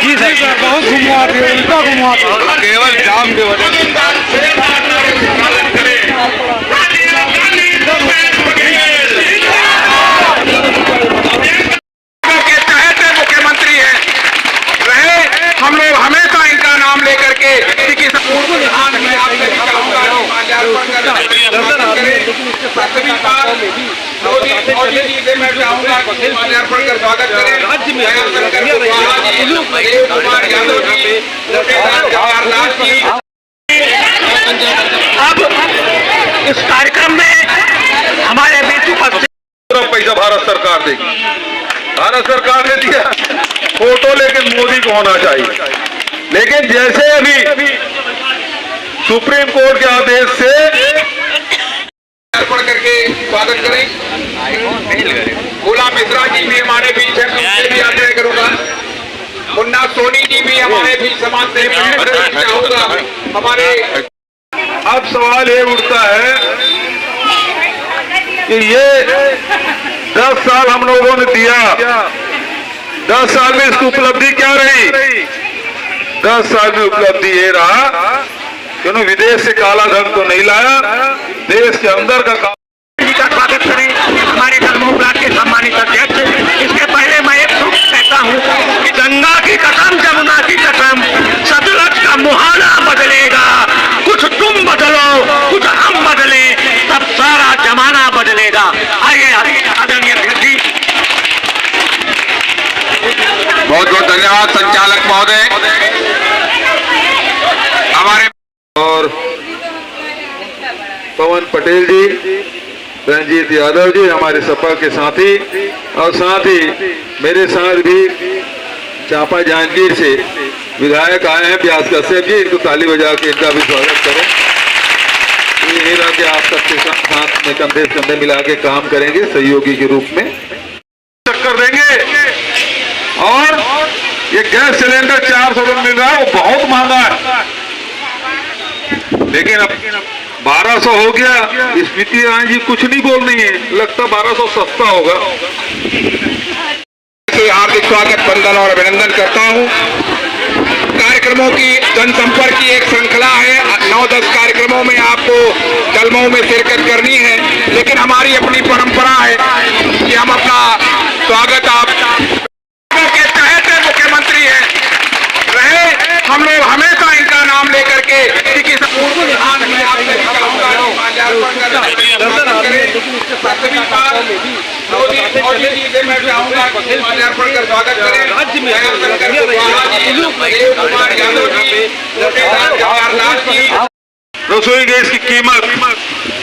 जी sir, बहुत घुमवाते हैं, उल्टा घुमवाते हैं, केवल जाम के वजह से। के चहेते मुख्यमंत्री है रहे, हम लोग हमेशा इनका नाम लेकर के किसी मोदी जी से मैं चाहूंगा माल्यार्पण कर स्वागत करें। राज्य में अब इस कार्यक्रम में हमारे बीच उपस्थित पैसा भारत सरकार देगी। भारत सरकार ने दिया, फोटो लेकिन मोदी को होना चाहिए। लेकिन जैसे अभी सुप्रीम कोर्ट के आदेश से अर्पण करके स्वागत करें। गोला मिश्रा जी भी हमारे बीच है, उनसे भी आग्रह करूंगा। मुन्ना सोनी जी भी हमारे बीच समाज सेवी चाहूंगा हमारे। अब सवाल ये उठता है कि ये 10 साल हम लोगों ने दिया, 10 साल में इसकी उपलब्धि क्या रही? 10 साल में उपलब्धि ये रहा कि उन्होंने विदेश से काला धन तो नहीं लाया, देश के अंदर का स्वागत करें हमारे दलमोह ब्लॉक के सम्मानित अध्यक्ष। इसके पहले मैं एक कहता हूँ कि गंगा की कसम, जमुना की कसम, सतलज का मुहाना बदलेगा। कुछ तुम बदलो, कुछ हम बदले, तब सारा जमाना बदलेगा। आइए आदरणीय अध्यक्ष जी। बहुत बहुत धन्यवाद संचालक महोदय। हमारे और पवन पटेल जी, रंजीत यादव जी हमारे सपा के साथी, और साथ ही मेरे साथ भी चापा जांजगीर से विधायक आए हैं व्यास कश्यप जी। इनको ताली बजा के इनका भी स्वागत करें। ये नहीं रहा कि आप सबके साथ में कंधे से कंधे मिला के काम करेंगे, सहयोगी के रूप में टक्कर देंगे। और ये गैस सिलेंडर 400 रुपये मिल रहा है, वो बहुत महंगा है, लेकिन अब 1200 हो गया। स्मृति ईरानी जी कुछ नहीं बोल रही है, लगता 1200 सस्ता होगा। हार्दिक स्वागत, वंदन और अभिनंदन करता हूं। कार्यक्रमों की जनसंपर्क की एक श्रृंखला है, 9-10 कार्यक्रमों में आपको दलमोह में शिरकत करनी है, लेकिन हमारी अपनी परंपरा है कि हम अपना स्वागत आप के चहेते मुख्यमंत्री है रहे, हम लोग हमेशा इनका नाम लेकर के मोदी जी से मैं चाहूंगा माल्यार्पण कर स्वागत करें। राज्य में रसोई गैस की कीमत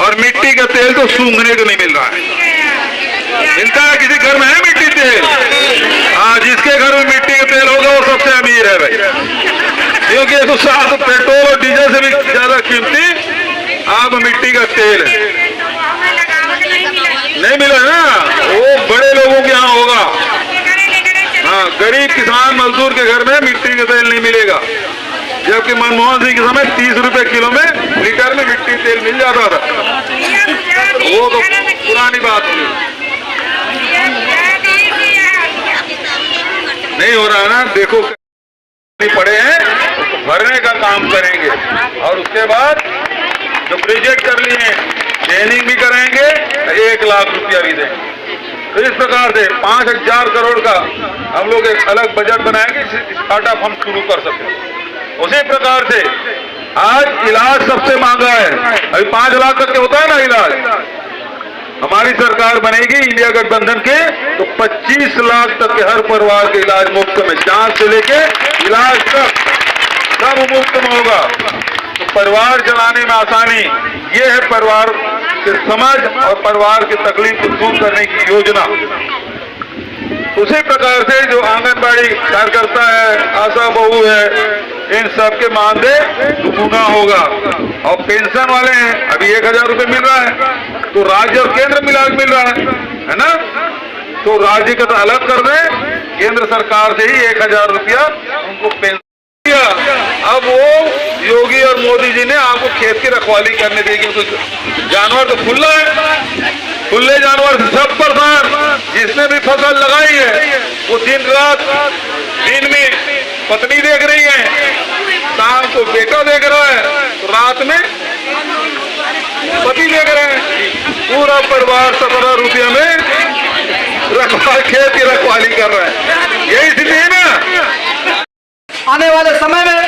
और मिट्टी का तेल तो सूंघने को नहीं मिल रहा है। मिलता है किसी घर में है मिट्टी तेल? हाँ, जिसके घर में मिट्टी का तेल होगा वो सबसे अमीर है भाई, क्योंकि तो साथ पेट्रोल और डीजल से भी ज्यादा कीमती आप मिट्टी का तेल है। नहीं मिला ना, वो बड़े लोगों के यहाँ होगा। हाँ, गरीब किसान मजदूर के घर में मिट्टी का तेल नहीं मिलेगा, जबकि मनमोहन सिंह के समय 30 रुपए किलो में लीटर में मिट्टी तेल मिल जाता था। वो तो पुरानी बात हुई, नहीं हो रहा है ना। देखो पड़े हैं, भरने का काम करेंगे और उसके बाद जो प्रोजेक्ट कर लिए ट्रेनिंग भी कराएंगे, 1 लाख रुपया भी देंगे। तो इस प्रकार से 5000 करोड़ का हम लोग एक अलग बजट बनाएंगे, स्टार्टअप हम शुरू कर सकें। उसी प्रकार से आज इलाज सबसे महंगा है, अभी 5 लाख तक के होता है ना इलाज। हमारी सरकार बनेगी इंडिया गठबंधन के, तो 25 लाख तक के हर परिवार के इलाज मुफ्त में, जांच से लेके इलाज तक सब मुफ्त में होगा। तो परिवार चलाने में आसानी, ये है परिवार के समझ और परिवार की तकलीफ को दूर करने की योजना। उसी प्रकार से जो आंगनबाड़ी कार्यकर्ता है, आशा बहू है, इन सब के मानदेय दुगुना होगा। और पेंशन वाले हैं, अभी 1000 रुपये मिल रहा है, तो राज्य और केंद्र मिला मिल रहा है ना। तो राज्य का तो अलग कर दें, केंद्र सरकार से ही 1000 रुपया उनको पेंशन दिया। अब वो योगी और मोदी जी ने आपको खेत की रखवाली करने देगी, तो जानवर तो खुला है, खुले जानवर से सब परेशान। जिसने भी फसल लगाई है वो दिन रात दिन में पत्नी देख रही है, शाम को बेटा देख रहा है, तो रात में पति देख रहे हैं। पूरा परिवार 17 रुपये में खेत की रखवाली कर रहा है। यही स्थिति है ना। आने वाले समय में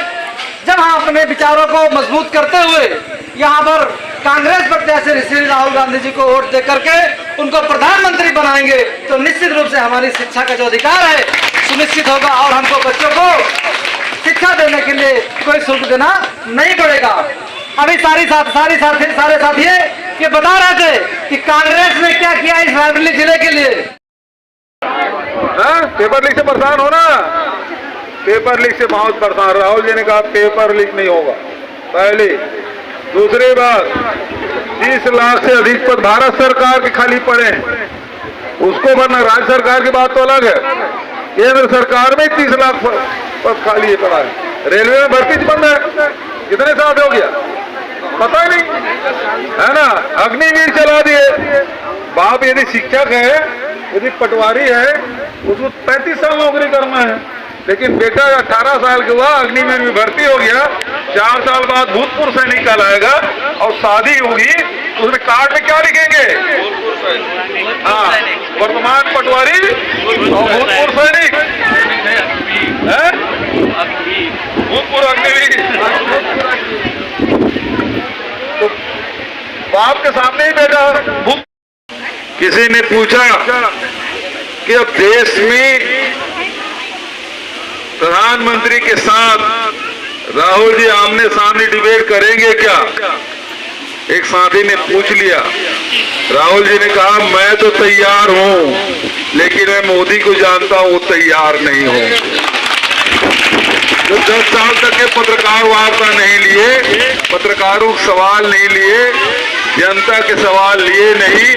जब हम अपने विचारों को मजबूत करते हुए यहाँ पर कांग्रेस प्रत्याशी श्री राहुल गांधी जी को वोट दे करके उनको प्रधानमंत्री बनाएंगे तो निश्चित रूप से हमारी शिक्षा का जो अधिकार है सुनिश्चित होगा और हमको बच्चों को शिक्षा देने के लिए कोई शुल्क देना नहीं पड़ेगा। अभी सारे साथी ये बता रहे थे कि कांग्रेस ने क्या किया इस रायबरेली जिले के लिए। पेपर लीक से परेशान हो ना, पेपर लीक से बहुत परेशान। राहुल जी ने कहा पेपर लीक नहीं होगा, पहले। दूसरी बात, 30 लाख से अधिक पद भारत सरकार के खाली पड़े हैं, उसको भरना। राज्य सरकार की बात तो अलग है, केंद्र सरकार में 30 लाख पद खाली पड़ा है। रेलवे में भर्ती बंद है, कितने साल हो गया पता ही नहीं है ना। अग्निवीर चला दिए। बाप यदि शिक्षक है, यदि पटवारी है, उसको 35 साल नौकरी करना है, लेकिन बेटा 18 साल के हुआ, अग्निवीर में भर्ती हो गया, 4 साल बाद भूतपूर्व सैनिक कहलाएगा और शादी होगी, उसमें कार्ड में क्या लिखेंगे? हाँ, वर्तमान पटवारी और भूतपूर्व सैनिक, भूतपूर्व अग्निवीर। तो बाप के सामने ही बेटा भूत। किसी ने पूछा कि अब देश में प्रधानमंत्री के साथ राहुल जी आमने सामने डिबेट करेंगे क्या? एक साथी ने पूछ लिया। राहुल जी ने कहा मैं तो तैयार हूं, लेकिन मैं मोदी को जानता हूं, वो तैयार नहीं हो। जो 10 साल तक के पत्रकार वार्ता नहीं लिए, पत्रकारों के सवाल नहीं लिए, जनता के सवाल लिए नहीं,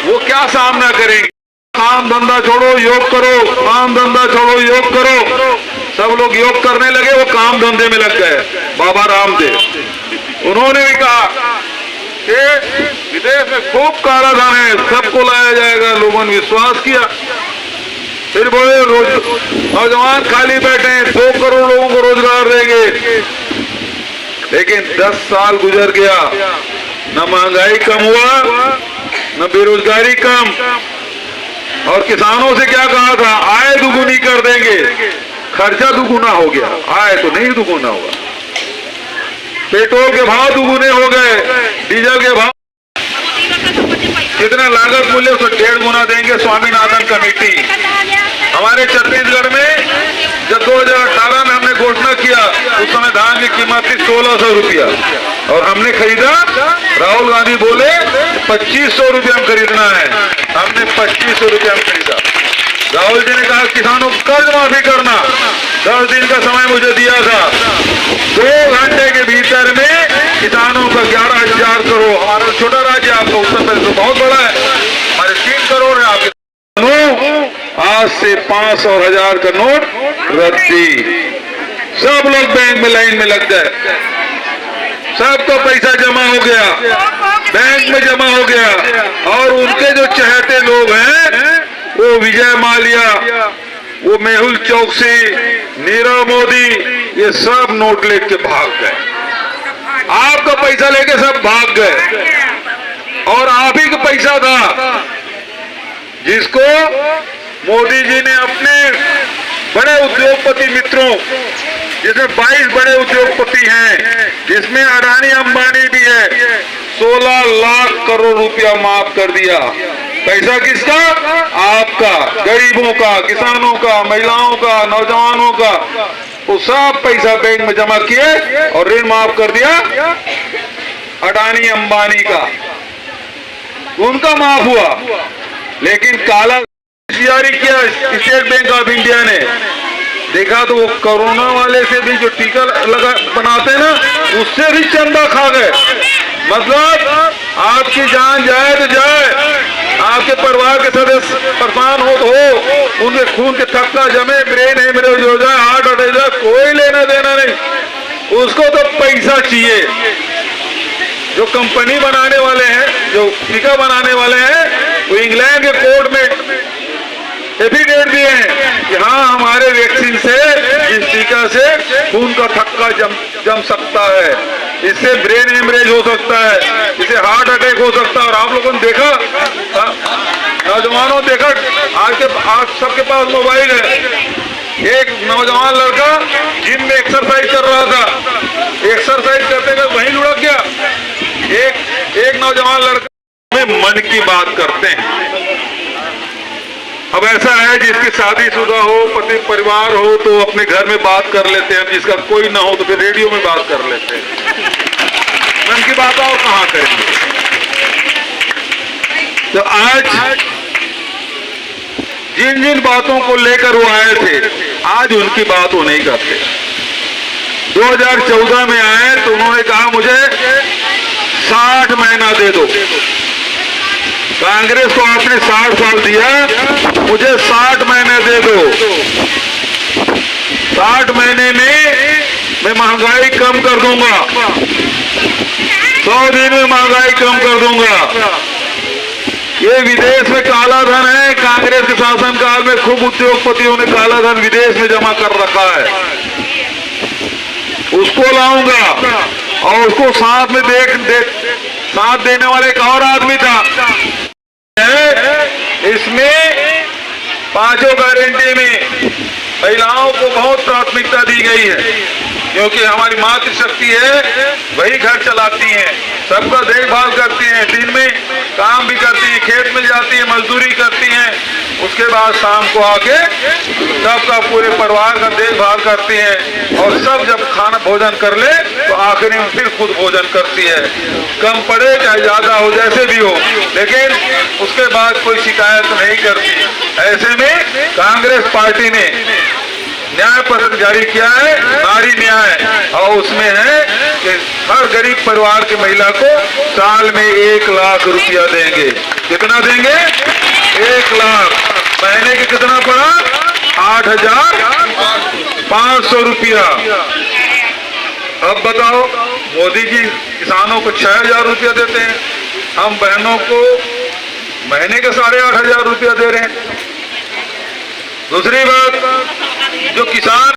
वो क्या सामना करेंगे? काम धंधा छोड़ो योग करो, काम धंधा छोड़ो योग करो। सब लोग योग करने लगे, वो काम धंधे में लग गए। बाबा रामदेव उन्होंने भी कहा कि विदेश में खूब काला धन है, सबको लाया जाएगा। लोगों ने विश्वास किया। फिर बोले नौजवान खाली बैठे हैं, 2 करोड़ लोगों को रोजगार देंगे। लेकिन 10 साल गुजर गया, न महंगाई कम हुआ, न बेरोजगारी कम। और किसानों से क्या कहा था? आय दुगुनी कर देंगे, खर्चा दुगुना हो गया, आय तो नहीं दुगुना हुआ। पेट्रोल के भाव दुगुने हो गए, डीजल के भाव जितना लागत मूल्य उसको 1.5 गुना देंगे। स्वामीनाथन कमेटी हमारे छत्तीसगढ़ में जब 2018 में हमने घोषणा किया, उस समय धान की कीमत थी 1600 रुपया और हमने खरीदा। राहुल गांधी बोले 2500 रुपया हम खरीदना है, हमने 2500 रुपया में खरीदा। राहुल जी ने कहा किसानों को कर्ज माफी करना, 10 दिन का समय मुझे दिया था, 2 घंटे के भीतर में किसानों का 11,000 करोड़। हमारा छोटा राज्य, आपका उत्तर प्रदेश तो बहुत बड़ा है, हमारे 3 करोड़ है। आपके आज से 500 और 1000 का नोट रद्दी। सब लोग बैंक में लाइन में लग गए, सबका पैसा जमा हो गया, बैंक में जमा हो गया। और उनके जो चहेते लोग हैं, वो विजय माल्या, वो मेहुल चौकसी, नीरव मोदी, ये सब नोट लेके भाग गए। आपका पैसा लेके सब भाग गए। और आप ही का पैसा था जिसको मोदी जी ने अपने बड़े उद्योगपति मित्रों, जिसमें 22 बड़े उद्योगपति हैं, जिसमें अडानी अंबानी भी है, 16 लाख करोड़ रुपया माफ कर दिया। पैसा किसका? आपका, गरीबों का, किसानों का, महिलाओं का, नौजवानों का। वो सब पैसा बैंक में जमा किए और ऋण माफ कर दिया। अडानी अंबानी का उनका माफ हुआ, लेकिन काला जारी किया स्टेट बैंक ऑफ इंडिया ने। देखा तो वो कोरोना वाले से भी जो टीका लगा बनाते ना, उससे भी चंदा खा गए। मतलब आपकी जान जाए तो जाए, आपके परिवार के सदस्य परेशान हो तो हो, उनके खून के थक्का जमे, ब्रेन हेमरेज हो जाए, हार्ट अटैक हो जाए, कोई लेना देना नहीं, उसको तो पैसा चाहिए। जो कंपनी बनाने वाले हैं, जो टीका बनाने वाले हैं, वो इंग्लैंड के कोर्ट में एफिडेविट दिए हैं कि हाँ हमारे वैक्सीन से जम सकता है, इससे ब्रेन हेमरेज हो सकता है, इससे हार्ट अटैक हो सकता है। और आप लोगों ने देखा, नौजवानों देखा, आज सबके पास मोबाइल है। एक नौजवान लड़का जिम में एक्सरसाइज कर रहा था, एक्सरसाइज करते करते वहीं लुढ़क गया। एक नौजवान लड़का में मन की बात करते हैं। अब ऐसा है जिसकी शादीशुदा हो, पति परिवार हो तो अपने घर में बात कर लेते हैं, जिसका कोई ना हो तो फिर रेडियो में बात कर लेते हैं। मन की बात और कहाँ करेंगे। तो आज जिन जिन बातों को लेकर वो आए थे, आज उनकी बात वो नहीं करते। 2014 में आए तो उन्होंने कहा मुझे 60 महीना दे दो। कांग्रेस को आपने 60 साल दिया, मुझे 60 महीने दे दो। 60 महीने में मैं महंगाई कम कर दूंगा, 100 दिन में महंगाई कम कर दूंगा। ये विदेश में काला धन है, कांग्रेस के शासनकाल में खूब उद्योगपतियों ने काला धन विदेश में जमा कर रखा है, उसको लाऊंगा। और उसको साथ में साथ देने वाले एक और आदमी था। इसमें पांचों गारंटी में महिलाओं को बहुत प्राथमिकता दी गई है, क्योंकि हमारी मातृशक्ति है, वही घर चलाती हैं, सबका देखभाल करती हैं, दिन में काम भी करती हैं, खेत में जाती हैं, मजदूरी करती हैं, उसके बाद शाम को आके सबका पूरे परिवार का देखभाल करती हैं। और सब जब खाना भोजन कर ले तो आखिरी में फिर खुद भोजन करती है, कम पड़े चाहे ज्यादा हो, जैसे भी हो, लेकिन उसके बाद कोई शिकायत नहीं करती। ऐसे में कांग्रेस पार्टी ने न्याय पत्र जारी किया है, नारी न्याय, और उसमें है कि हर गरीब परिवार की महिला को साल में 1 लाख रुपया देंगे। कितना देंगे? 1 लाख। महीने के कितना पड़ा? 8,500 रुपया। अब बताओ, मोदी जी किसानों को 6,000 रुपया देते हैं, हम बहनों को महीने के 8,500 रुपया दे रहे हैं। दूसरी बात, जो किसान